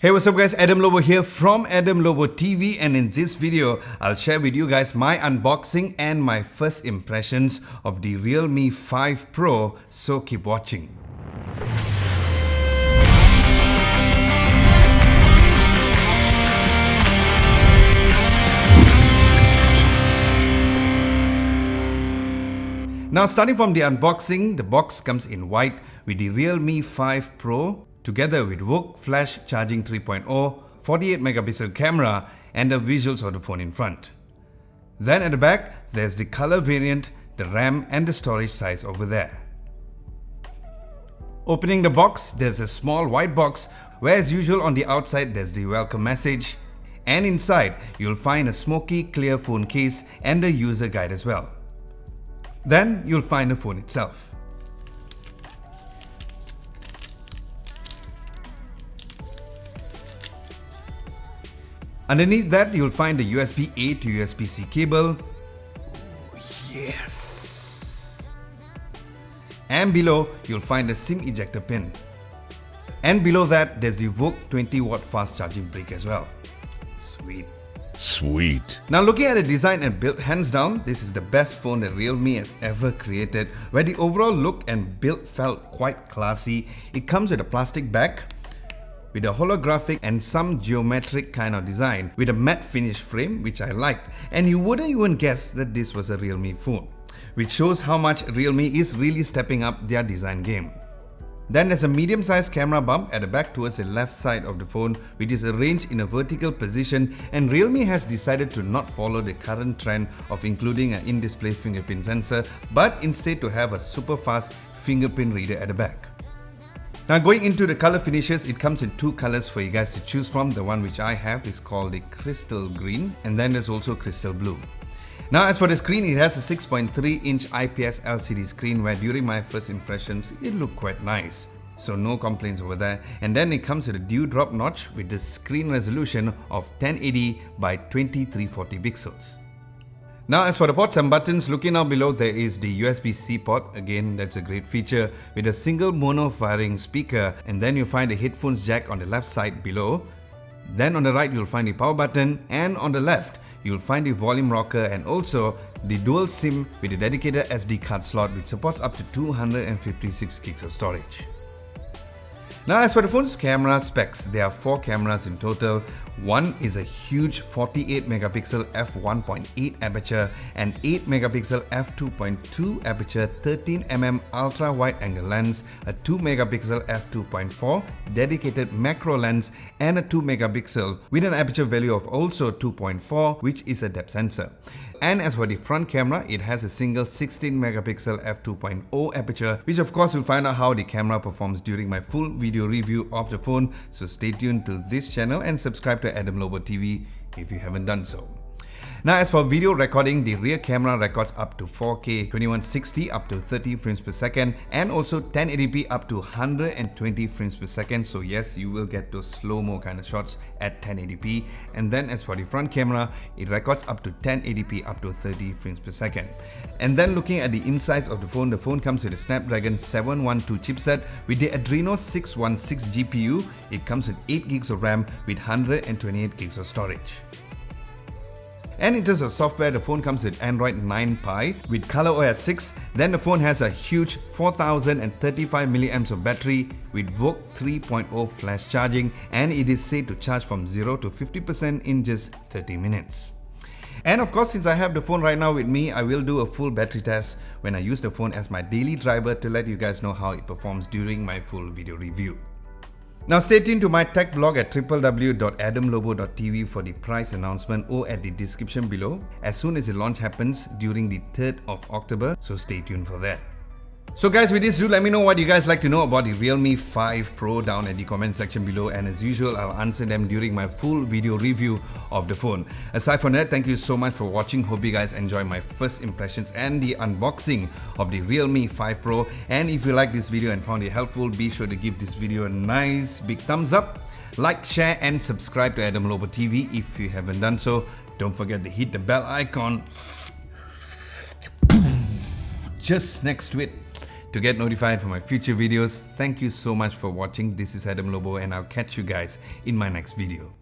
Hey, what's up guys, Adam Lobo here from Adam Lobo TV, and in this video, I'll share with you guys my unboxing and my first impressions of the Realme 5 Pro, so keep watching. Now starting from the unboxing, the box comes in white with the Realme 5 Pro together with VOOC Flash Charging 3.0, 48 megapixel camera and the visuals of the phone in front. Then at the back, there's the color variant, the RAM and the storage size over there. Opening the box, there's a small white box where as usual on the outside there's the welcome message, and inside you'll find a smoky clear phone case and a user guide as well. Then you'll find the phone itself. Underneath that, you'll find the USB-A to USB-C cable. Ooh, yes! And below, you'll find the SIM ejector pin. And below that, there's the VOOC 20-watt fast charging brick as well. Sweet. Sweet. Now looking at the design and build, hands down, this is the best phone that Realme has ever created, where the overall look and build felt quite classy. It comes with a plastic back, with a holographic and some geometric kind of design, with a matte finish frame which I liked, and you wouldn't even guess that this was a Realme phone, which shows how much Realme is really stepping up their design game. Then there's a medium-sized camera bump at the back towards the left side of the phone, which is arranged in a vertical position, and Realme has decided to not follow the current trend of including an in-display fingerprint sensor, but instead to have a super fast fingerprint reader at the back. Now going into the color finishes, it comes in two colors for you guys to choose from. The one which I have is called the crystal green, and then there's also crystal blue. Now as for the screen, it has a 6.3-inch IPS LCD screen where during my first impressions, it looked quite nice. So no complaints over there. And then it comes with a dewdrop notch with the screen resolution of 1080 by 2340 pixels. Now as for the ports and buttons, looking down below there is the USB-C port. Again, that's a great feature with a single mono firing speaker, and then you'll find the headphones jack on the left side below. Then on the right you'll find the power button, and on the left you'll find the volume rocker and also the dual SIM with a dedicated SD card slot which supports up to 256 gigs of storage. Now as for the phone's camera specs, there are 4 cameras in total. One is a huge 48 megapixel f1.8 aperture and 8 megapixel f2.2 aperture 13mm ultra wide angle lens, a 2 megapixel f2.4 dedicated macro lens and a 2 megapixel with an aperture value of also 2.4, which is a depth sensor. And as for the front camera, it has a single 16 megapixel f2.0 aperture, which of course we'll find out how the camera performs during my full video review of the phone. So stay tuned to this channel and subscribe to Adam Lobo TV if you haven't done so. Now as for video recording, the rear camera records up to 4K 2160 up to 30 frames per second and also 1080p up to 120 frames per second. So yes, you will get those slow-mo kind of shots at 1080p. And then as for the front camera, it records up to 1080p up to 30 frames per second. And then looking at the insides of the phone comes with a Snapdragon 712 chipset with the Adreno 616 GPU. It comes with 8 gigs of RAM with 128 gigs of storage. And in terms of software, the phone comes with Android 9 Pie with ColorOS 6. Then the phone has a huge 4035 mAh of battery with VOOC 3.0 flash charging, and it is said to charge from 0 to 50% in just 30 minutes. And of course, since I have the phone right now with me, I will do a full battery test when I use the phone as my daily driver to let you guys know how it performs during my full video review. Now stay tuned to my tech blog at www.adamlobo.tv for the price announcement or at the description below as soon as the launch happens during the 3rd of October, so stay tuned for that. So guys, with this, do let me know what you guys like to know about the Realme 5 Pro down at the comment section below, and as usual, I'll answer them during my full video review of the phone. Aside from that, thank you so much for watching. Hope you guys enjoy my first impressions and the unboxing of the Realme 5 Pro. And if you like this video and found it helpful, be sure to give this video a nice big thumbs up. Like, share and subscribe to Adam Lobo TV if you haven't done so. Don't forget to hit the bell icon just next to it to get notified for my future videos. Thank you so much for watching. This is Adam Lobo and I'll catch you guys in my next video.